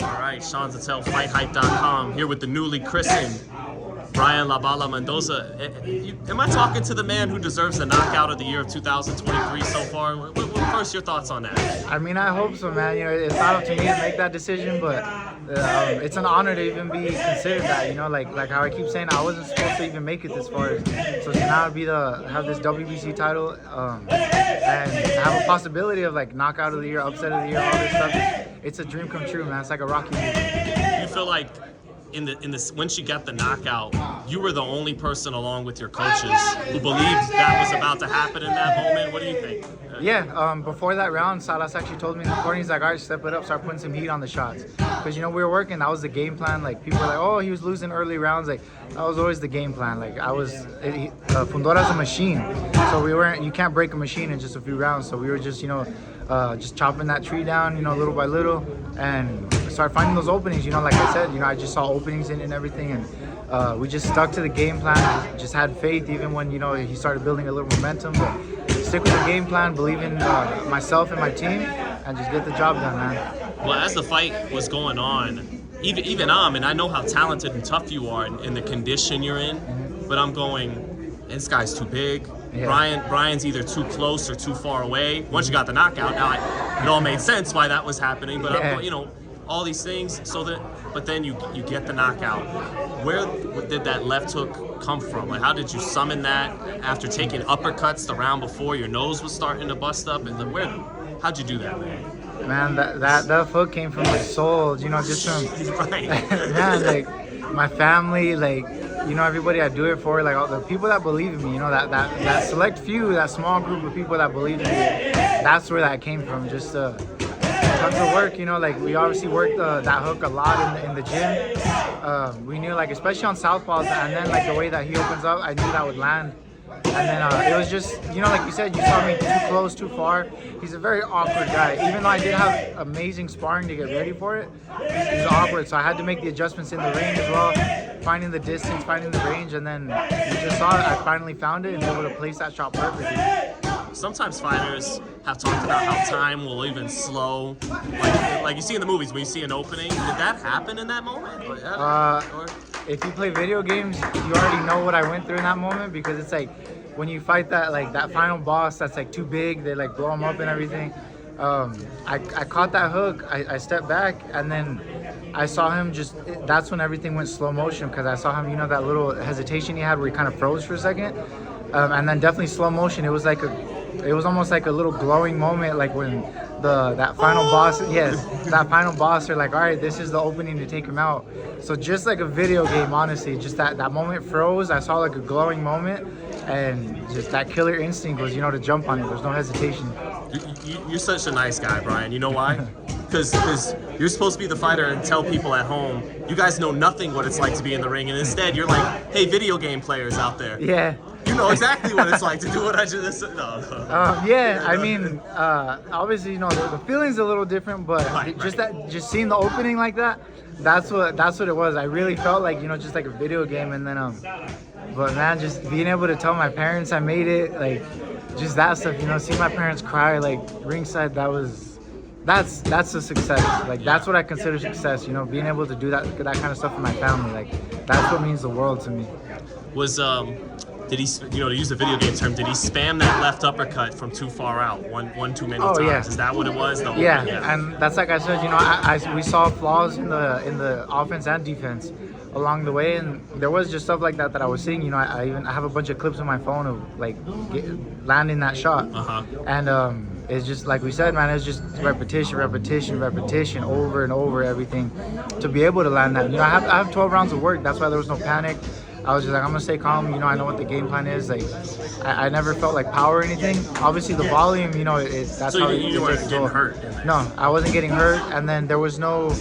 All right, Sean Zittel, FightHype.com, here with the newly christened Brian La Bala Mendoza. Am I talking to the man who deserves the knockout of the year of 2023 so far? First, your thoughts on that? I mean, I hope so, man. You know, it's not up to me to make that decision, but it's an honor to even be considered that. You know, like how I keep saying, I wasn't supposed to even make it this far. So to now have this WBC title and have a possibility of like knockout of the year, upset of the year, all this stuff, it's a dream come true, man. It's like a Rocky movie. You feel like when she got the knockout, you were the only person along with your coaches who believed that was about to happen in that moment? What do you think? Yeah, before that round, Salas actually told me in the corner, he's like, all right, step it up, start putting some heat on the shots. Because, you know, we were working, that was the game plan. Like, people were like, oh, he was losing early rounds. Like, that was always the game plan. Like, Fundora's a machine. So you can't break a machine in just a few rounds. So we were just, you know, just chopping that tree down, you know, little by little, and start finding those openings. You know, like I said, you know, I just saw openings in and everything, and we just stuck to the game plan. Just had faith, even when, you know, he started building a little momentum. But stick with the game plan, believe in myself and my team, and just get the job done, man. Well, as the fight was going on, even and I know how talented and tough you are in the condition you're in, but I'm going, this guy's too big. Yeah. Brian's either too close or too far away. Once you got the knockout, now it all made sense why that was happening. But yeah. You know, all these things. But then you get the knockout. Where did that left hook come from? Like, how did you summon that after taking uppercuts the round before? Your nose was starting to bust up, and then how'd you do that, man? Man, that hook came from my soul. You know, just from right. man, like my family, like. You know, everybody I do it for, like all the people that believe in me, you know, that select few, that small group of people that believe in me, that's where that came from. Just tons of work, you know, like we obviously worked that hook a lot in the gym. We knew, like, especially on southpaws, and then like the way that he opens up, I knew that would land. And then it was just, you know, like you said, you saw me too close, too far. He's a very awkward guy. Even though I did have amazing sparring to get ready for it, he's awkward. So I had to make the adjustments in the range as well, finding the distance, finding the range, and then you just saw it. I finally found it and able to place that shot perfectly. Sometimes fighters have talked about how time will even slow. Like you see in the movies when you see an opening. Did that happen in that moment? If you play video games, you already know what I went through in that moment, because it's like when you fight that final boss that's like too big, they like blow him up and everything. I caught that hook, I stepped back, and then I saw him that's when everything went slow motion, because I saw him, you know, that little hesitation he had where he kind of froze for a second. And then definitely slow motion, it was almost like a little glowing moment, like when that final boss, that final boss are like, all right, this is the opening to take him out. So just like a video game, honestly, just that moment froze. I saw like a glowing moment, and just that killer instinct was, you know, to jump on it. There's no hesitation. You're such a nice guy, Brian. You know why? Because you're supposed to be the fighter and tell people at home, you guys know nothing what it's like to be in the ring, and instead you're like, hey, video game players out there. Yeah. You know exactly what it's like to do what I just said. No. Yeah, I mean, obviously, you know, the feeling's a little different, but just seeing the opening like that, that's what it was. I really felt like, you know, just like a video game, and then but man, just being able to tell my parents I made it, like, just that stuff, you know, seeing my parents cry like ringside, that's a success. Like, that's what I consider success, you know, being able to do that kind of stuff for my family. Like, that's what means the world to me. Did he, you know, to use a video game term, did he spam that left uppercut from too far out, one too many times? Yeah. Is that what it was? Yeah, and that's like I said, you know, we saw flaws in the offense and defense along the way, and there was just stuff like that I was seeing. You know, I have a bunch of clips on my phone of like landing that shot, and it's just like we said, man, it's just repetition, over and over, everything to be able to land that. You know, I have 12 rounds of work. That's why there was no panic. I was just like, I'm gonna stay calm. You know, I know what the game plan is. Like, I never felt like power or anything. Obviously, the volume, you know, that's so how you weren't getting hurt. No, I wasn't getting hurt, and then there was no.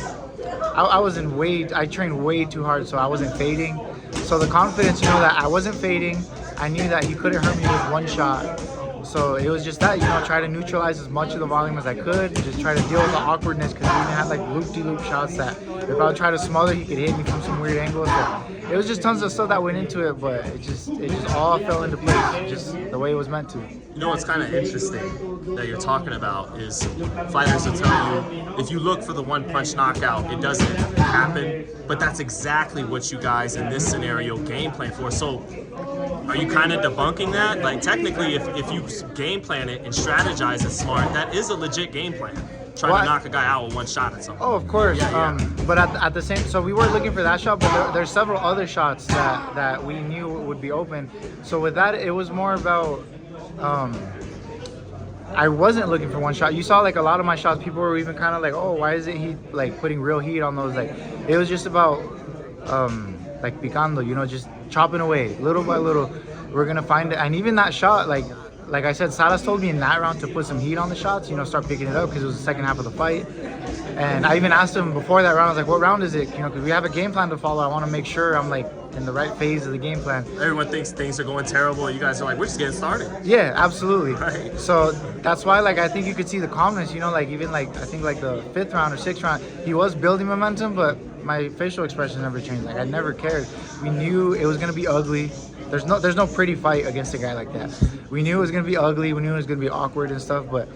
I trained way too hard, so I wasn't fading. So the confidence, you know, that I wasn't fading. I knew that he couldn't hurt me with one shot. So it was just that, you know, try to neutralize as much of the volume as I could, just try to deal with the awkwardness, because he even had like loop-de-loop shots that if I would try to smother, he could hit me from some weird angles. So it was just tons of stuff that went into it, but it just all fell into place, just the way it was meant to. You know what's kind of interesting that you're talking about is fighters will tell you if you look for the one-punch knockout, it doesn't happen, but that's exactly what you guys in this scenario game plan for. So are you kind of debunking that? Like technically, if you game plan it and strategize it smart, that is a legit game plan. Trying to knock a guy out with one shot at something. Oh, of course. But at the same, so we weren't looking for that shot, but there's several other shots that we knew would be open. So with that, it was more about. I wasn't looking for one shot. You saw like a lot of my shots, people were even kind of like, oh, why isn't he like putting real heat on those? Like it was just about like picando, you know, just chopping away little by little. We're gonna find it, and even that shot, like I said, Salas told me in that round to put some heat on the shots, you know, start picking it up because it was the second half of the fight. And I even asked him before that round, I was like, what round is it? You know, because we have a game plan to follow. I want to make sure I'm like in the right phase of the game plan. Everyone thinks things are going terrible. You guys are like, we're just getting started. Yeah, absolutely. Right. So that's why, like, I think you could see the calmness, you know, like even like, I think like the 5th round or 6th round, he was building momentum, but my facial expression never changed. Like I never cared. We knew it was going to be ugly. There's no pretty fight against a guy like that. We knew it was gonna be ugly. We knew it was gonna be awkward and stuff. But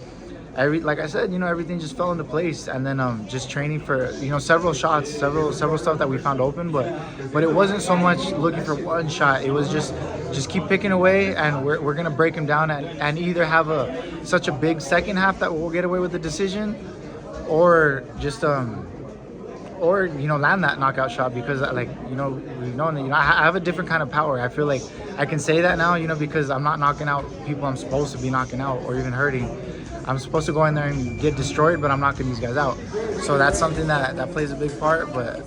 like I said, you know, everything just fell into place. And then just training for, you know, several shots, several stuff that we found open. But it wasn't so much looking for one shot. It was just keep picking away, and we're gonna break him down and either have such a big second half that we'll get away with the decision, or just or you know, land that knockout shot, because like, you know, I have a different kind of power. I feel like I can say that now, you know, because I'm not knocking out people I'm supposed to be knocking out or even hurting. I'm supposed to go in there and get destroyed, but I'm knocking these guys out. So that's something that plays a big part. But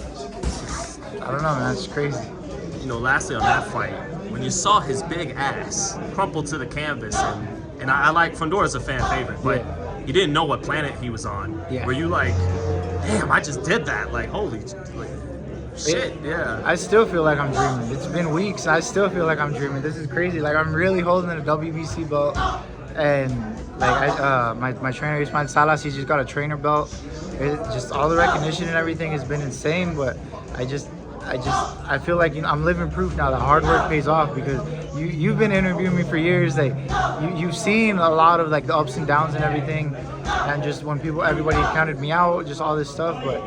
I don't know, man, it's crazy. You know, lastly on that fight, when you saw his big ass crumple to the canvas, and I like Fondora's a fan favorite, but you didn't know what planet he was on. Yeah. Were you like, damn, I just did that? Like, holy shit, yeah. I still feel like I'm dreaming. It's been weeks. I still feel like I'm dreaming. This is crazy. Like, I'm really holding a WBC belt. And, like, my trainer, Ismael Salas, he's just got a trainer belt. Just all the recognition and everything has been insane. But I feel like, you know, I'm living proof now that hard work pays off, because you've been interviewing me for years. Like you've seen a lot of like the ups and downs and everything, and just when everybody counted me out, just all this stuff. But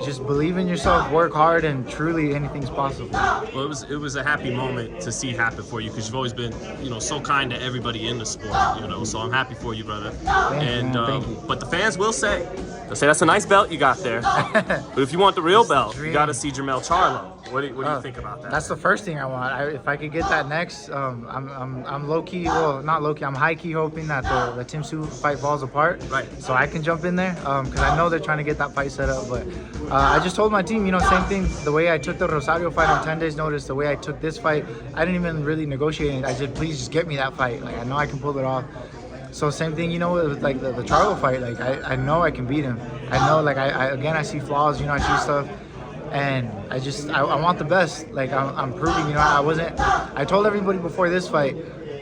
just believe in yourself, work hard, and truly anything's possible. Well, it was a happy moment to see happen for you, because you've always been, you know, so kind to everybody in the sport, you know. So I'm happy for you, brother. Thank you. But the fans will say, they'll say that's a nice belt you got there. But if you want the real belt, you got to see Jermell Charlo. What do you think about that? That's the first thing I want. If I could get that next, I'm low key, well, not low key, I'm high key hoping that the Tim Tszyu fight falls apart, right? So I can jump in there, because I know they're trying to get that fight set up. But I just told my team, you know, same thing. The way I took the Rosario fight on 10 days notice, the way I took this fight, I didn't even really negotiate it. I said, please just get me that fight. Like, I know I can pull it off. So same thing, you know, with like the Charlo fight. Like I know I can beat him. I know, like I see flaws, you know, I see stuff. And I want the best. Like I'm proving, you know, I told everybody before this fight,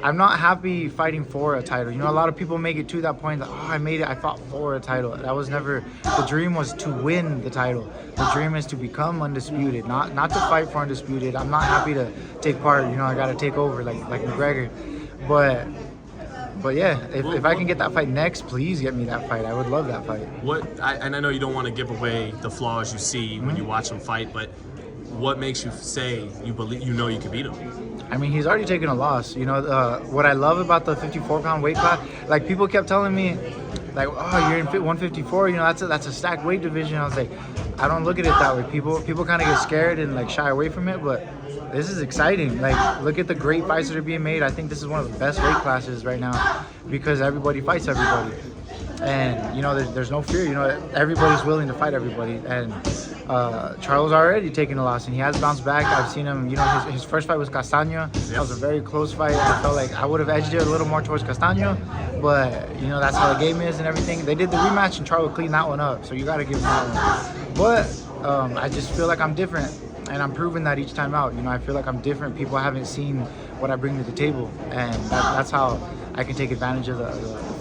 I'm not happy fighting for a title. You know, a lot of people make it to that point that, oh, I made it, I fought for a title. That was never, the dream was to win the title. The dream is to become undisputed, not to fight for undisputed. I'm not happy to take part, you know, I gotta take over like McGregor. But yeah, if I can get that fight next, please get me that fight. I would love that fight. And I know you don't want to give away the flaws you see when you watch him fight, but what makes you say you know you can beat him? I mean, he's already taken a loss. You know, what I love about the 54-pound weight class, like people kept telling me, like, oh, you're in 154. You know, that's a stacked weight division. I was like, I don't look at it that way. People kind of get scared and like shy away from it, but this is exciting. Like, look at the great fights that are being made. I think this is one of the best weight classes right now, because everybody fights everybody. And, you know, there's no fear. You know, everybody's willing to fight everybody. And Charlo's already taken a loss, and he has bounced back. I've seen him, you know, his first fight was Castaño. That was a very close fight. I felt like I would have edged it a little more towards Castaño, but, you know, that's how the game is and everything. They did the rematch, and Charlo cleaned that one up, so you got to give him that one. But I just feel like I'm different, and I'm proving that each time out. You know, I feel like I'm different. People haven't seen what I bring to the table, and that's how I can take advantage of the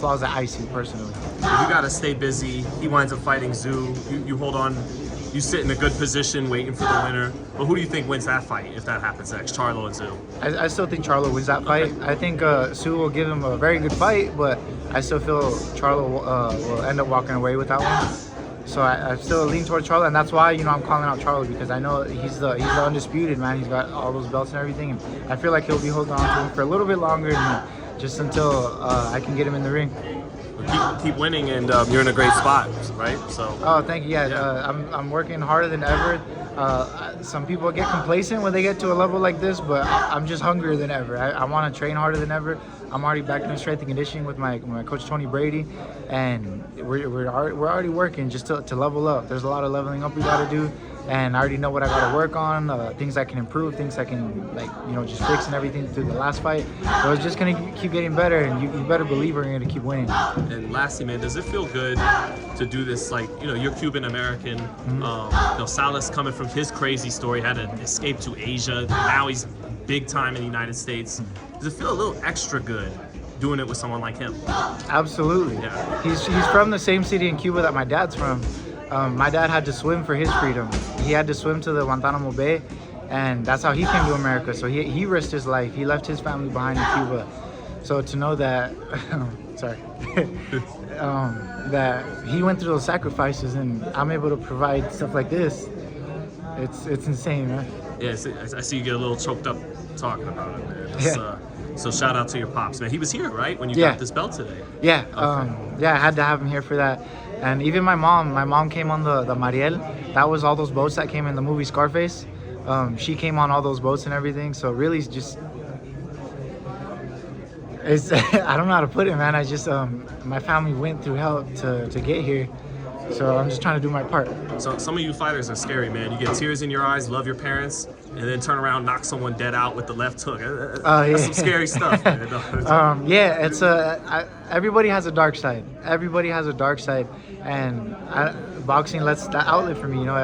flaws that I see personally. You got to stay busy. He winds up fighting Tszyu. You hold on you sit in a good position waiting for the winner. But who do you think wins that fight if that happens next, Charlo and Zittel? I still think Charlo wins that fight. I think Sue will give him a very good fight, but I still feel Charlo will end up walking away with that one. So I still lean towards Charlo, and that's why, you know, I'm calling out Charlo, because I know he's the undisputed, man. He's got all those belts and everything, and I feel like he'll be holding on to him for a little bit longer than me, just until I can get him in the ring. Keep winning, and you're in a great spot, right? So. Oh, thank you. Yeah. I'm working harder than ever. Some people get complacent when they get to a level like this, but I'm just hungrier than ever. I want to train harder than ever. I'm already back in strength and conditioning with my coach Tony Brady, and we're already working just to level up. There's a lot of leveling up we got to do, and I already know what I got to work on, things I can improve, things I can, like, you know, just fix and everything through the last fight. So it's just gonna keep getting better, and you better believe we're gonna keep winning. And lastly, man, does it feel good to do this? Like, you know, you're Cuban American. You know, Salas, coming from his crazy story, had to escape to Asia. Now he's big time in the United States. Does it feel a little extra good doing it with someone like him? Absolutely. Yeah. He's from the same city in Cuba that my dad's from. My dad had to swim for his freedom. He had to swim to the Guantanamo Bay, and that's how he came to America. So he risked his life. He left his family behind in Cuba. So to know that, sorry, that he went through those sacrifices, and I'm able to provide stuff like this, it's insane, man. Yeah, I see you get a little choked up talking about it, man. Yeah. So shout out to your pops, man. He was here, right, when you Yeah. got this belt today? Yeah, Okay. yeah, I had to have him here for that. And even my mom came on the Mariel. That was all those boats that came in the movie Scarface. She came on all those boats and everything. So really, it's just, it's I don't know how to put it, man. I just my family went through hell to get here. So I'm just trying to do my part. So some of you fighters are scary, man. You get tears in your eyes, love your parents, and then turn around, knock someone dead out with the left hook. That's some scary stuff, man. Yeah, it's everybody has a dark side. Everybody has a dark side, and boxing lets that outlet for me. You know,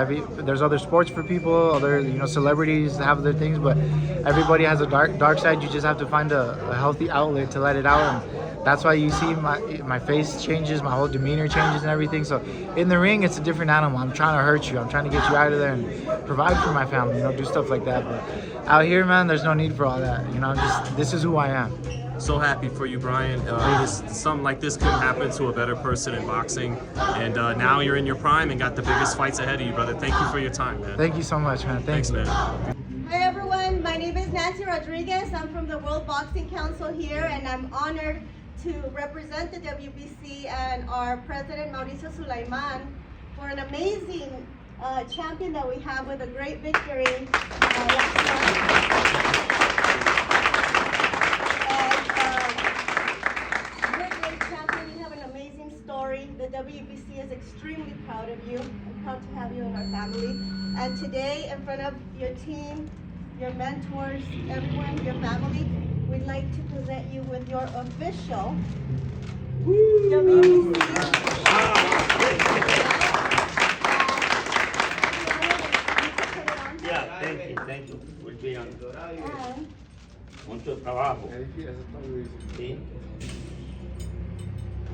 there's other sports for people, other, you know, celebrities have their things, but everybody has a dark side. You just have to find a healthy outlet to let it out, and that's why you see my face changes, my whole demeanor changes and everything. So in the ring, it's a different animal. I'm trying to hurt you. I'm trying to get you out of there and provide for my family, you know, do stuff like that. But out here, man, there's no need for all that. You know, this is who I am. So happy for you, Brian. Something like this couldn't happen to a better person in boxing. And now you're in your prime and got the biggest fights ahead of you, brother. Thank you for your time, man. Thank you so much, man. Thanks, man. Hi everyone, my name is Nancy Rodriguez. I'm from the World Boxing Council here, and I'm honored to represent the WBC and our president Mauricio Sulaiman for an amazing champion that we have with a great victory last month. You're a great champion. You have an amazing story. The WBC is extremely proud of you. I'm proud to have you in our family. And today, in front of your team, your mentors, everyone, your family, we'd like to present you with your official WBC. Yeah, thank you. We'll be on. And Mucho trabajo. Sí.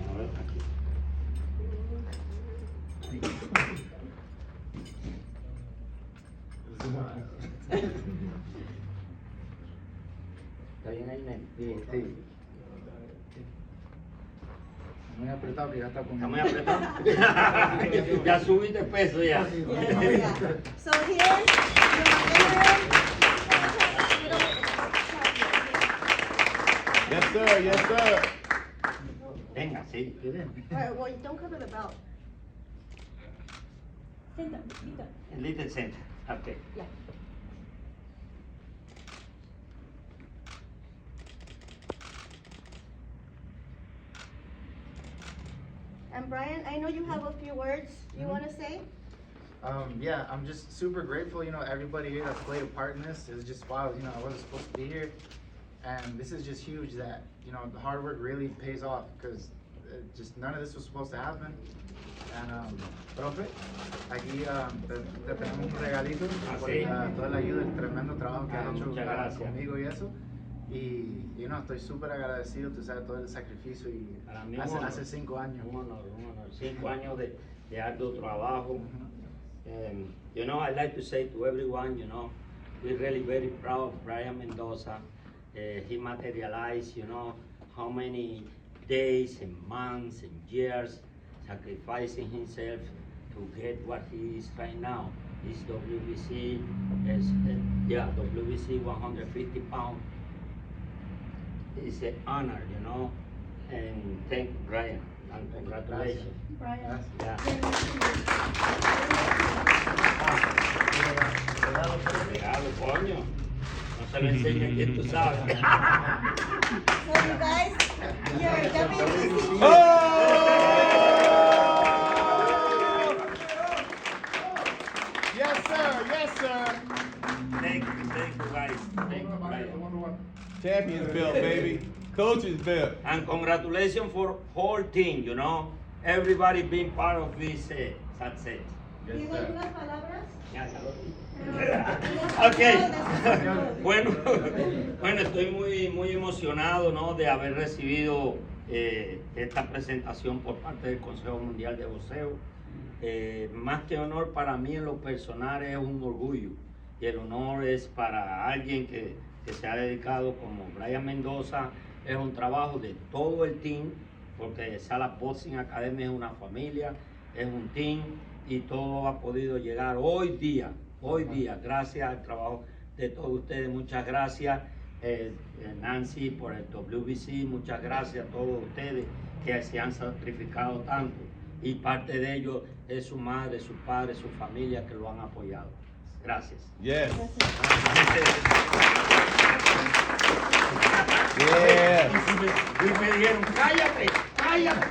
A ver, aquí. ¿Está bien ahí, nen? Sí. Muy apretado, que ya está ¿Está muy apretado? Ya subiste peso ya. yeah. So here's your Yes, sir. Yes, sir. Venga, sí. Alright, well, don't cover the belt. A little center. Okay. Yeah. And Brian, I know you have a few words you want to say. Yeah, I'm just super grateful. You know, everybody here that played a part in this. It's just wild. You know, I wasn't supposed to be here, and this is just huge. That, you know, the hard work really pays off, because just none of this was supposed to happen. And profe, aquí te tenemos un regalito por toda la ayuda, el tremendo trabajo que has hecho conmigo y eso. Y no, estoy súper agradecido, tú sabes, todo el sacrificio, y hace 5 años. Un honor. 5 años de arduo trabajo. And you know, I like to say to everyone, you know, we're really very proud of Brian Mendoza. He materialized, you know, how many days and months and years sacrificing himself to get what he is right now. This WBC is, WBC 150 pound. It's an honor, you know, and thank you, Brian, and congratulations. Brian. Yeah. Regalo, coño. No se le enseña a quien tú sabes. So you guys, your WBC. Yes, sir. Yes, sir. Thank you, guys. Thank you, Brian. Champions belt, baby. Coach's belt. And congratulations for whole team, you know, everybody being part of this success. ¿Digo algunas palabras? Ya lo dije. Okay. Bueno, estoy muy emocionado, ¿no? De haber recibido esta presentación por parte del Consejo Mundial de Boxeo. Más que honor para mí en lo personal es un orgullo. Y el honor es para alguien que se ha dedicado como Brian Mendoza. Es un trabajo de todo el team, porque Sala Boxing Academy es una familia, es un team y todo ha podido llegar hoy día, gracias al trabajo de todos ustedes. Muchas gracias Nancy por el WBC, muchas gracias a todos ustedes que se han sacrificado tanto, y parte de ellos es su madre, su padre, su familia que lo han apoyado. Gracias. Yes. Y me dijeron, cállate,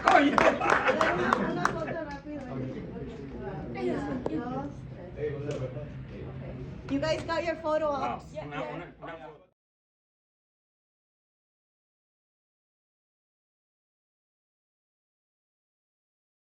coño. Una foto rápido. You guys got your photo ops? Una foto.